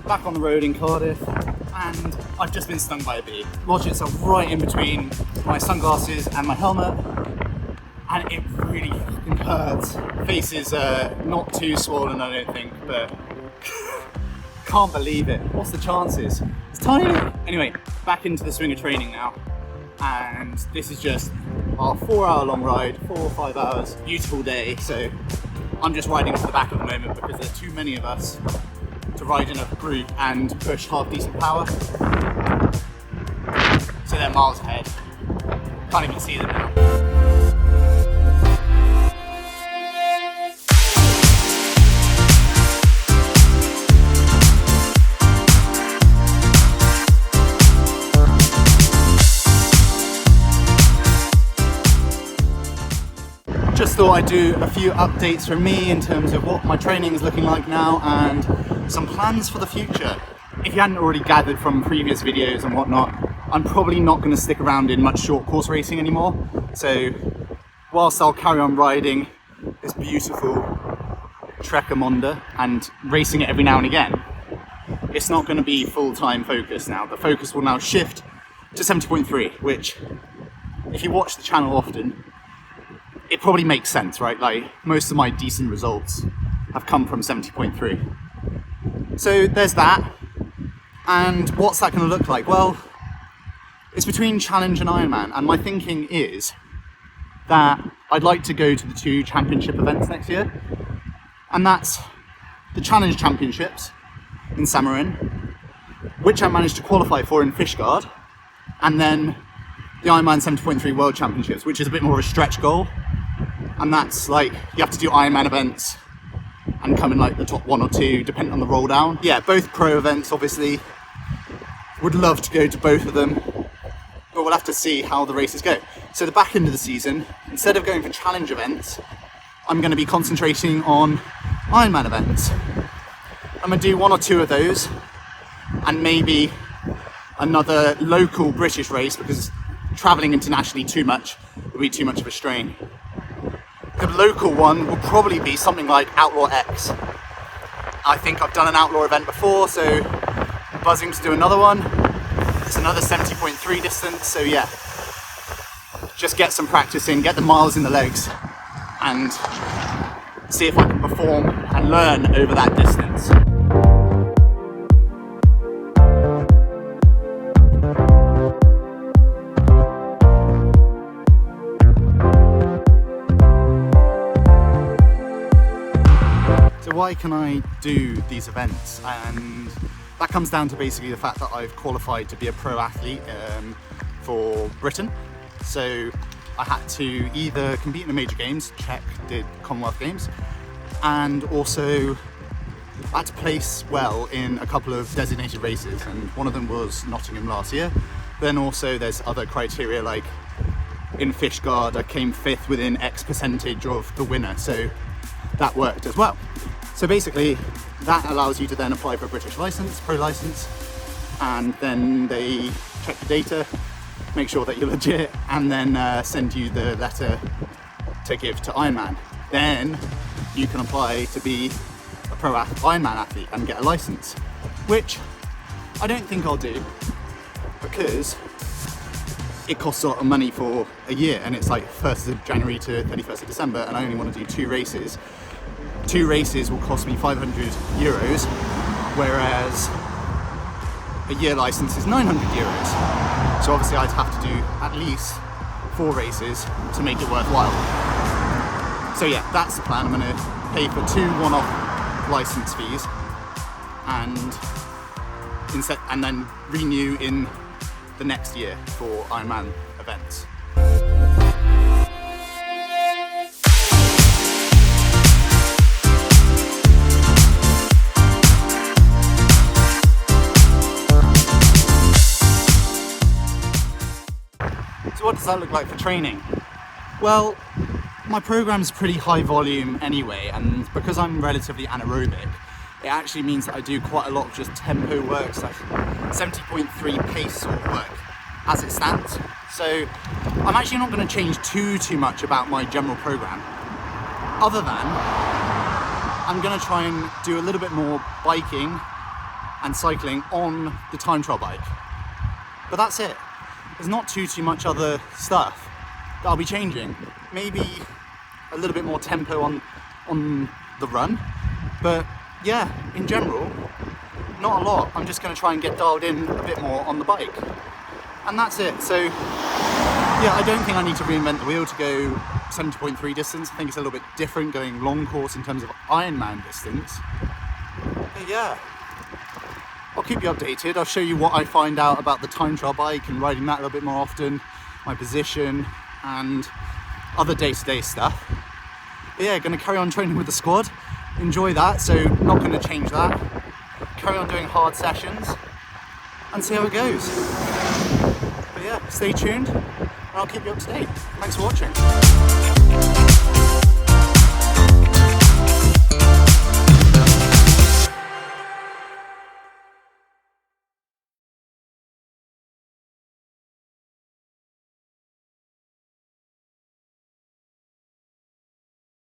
back on the road in Cardiff, and I've just been stung by a bee. Lodged itself right in between my sunglasses and my helmet, and it really fucking hurts. Face is not too swollen, I don't think, but can't believe it. What's the chances? It's tiny. Anyway, back into the swing of training now, and this is just our 4-hour-long ride, 4 or 5 hours, beautiful day. So I'm just riding to the back at the moment because there's too many of us to ride in a group and push half decent power. So they're miles ahead. Can't even see them now. Just thought I'd do a few updates from me in terms of what my training is looking like now and some plans for the future. If you hadn't already gathered from previous videos and whatnot, I'm probably not going to stick around in much short course racing anymore. So whilst I'll carry on riding this beautiful Trekkermonda and racing it every now and again, it's not going to be full-time focus now. The focus will now shift to 70.3, which if you watch the channel often, it probably makes sense, right? Like, most of my decent results have come from 70.3. So there's that. And what's that going to look like? Well, it's between Challenge and Ironman, and my thinking is that I'd like to go to the 2 championship events next year, and that's the Challenge Championships in Samarin, which I managed to qualify for in Fishguard, and then the Ironman 70.3 World Championships, which is a bit more of a stretch goal. And that's like, you have to do Ironman events and come in like the top 1 or 2, depending on the roll down. Yeah, both pro events, obviously. Would love to go to both of them, but we'll have to see how the races go. So the back end of the season, instead of going for challenge events, I'm going to be concentrating on Ironman events. I'm going to do 1 or 2 of those, and maybe another local British race, because travelling internationally too much would be too much of a strain. The local one will probably be something like Outlaw X. I think I've done an Outlaw event before, so I'm buzzing to do another one. It's another 70.3 distance, so yeah. Just get some practice in, get the miles in the legs, and see if I can perform and learn over that distance. Why can I do these events? And that comes down to basically the fact that I've qualified to be a pro athlete for Britain. So I had to either compete in the major games, check, did Commonwealth Games, and also I had to place well in a couple of designated races, and one of them was Nottingham last year. Then also there's other criteria, like in Fishguard I came 5th within X percentage of the winner, so that worked as well. So basically, that allows you to then apply for a British license, pro license, and then they check the data, make sure that you're legit, and then send you the letter to give to Ironman. Then you can apply to be a pro Ironman athlete and get a license, which I don't think I'll do because it costs a lot of money for a year, and it's like 1st of January to 31st of December, and I only want to do 2 races. 2 races will cost me 500 euros, whereas a year license is 900 euros. So obviously I'd have to do at least 4 races to make it worthwhile. So yeah, that's the plan. I'm going to pay for 2 one-off license fees and then renew in the next year for Ironman events. So what does that look like for training? Well, my program's pretty high volume anyway, and because I'm relatively anaerobic, it actually means that I do quite a lot of just tempo work, so 70.3 pace sort of work as it stands. So I'm actually not going to change too much about my general program, other than I'm going to try and do a little bit more biking and cycling on the time trial bike. But that's it. There's not too much other stuff that I'll be changing. Maybe a little bit more tempo on the run, but yeah, in general, not a lot. I'm just going to try and get dialed in a bit more on the bike, and that's it. So yeah, I don't think I need to reinvent the wheel to go 70.3 distance. I think it's a little bit different going long course in terms of Ironman distance. But yeah, I'll keep you updated. I'll show you what I find out about the time trial bike and riding that a little bit more often, my position and other day-to-day stuff. But yeah, going to carry on training with the squad. Enjoy that, so not going to change that. Carry on doing hard sessions and see how it goes. But yeah, stay tuned and I'll keep you up to date. Thanks for watching.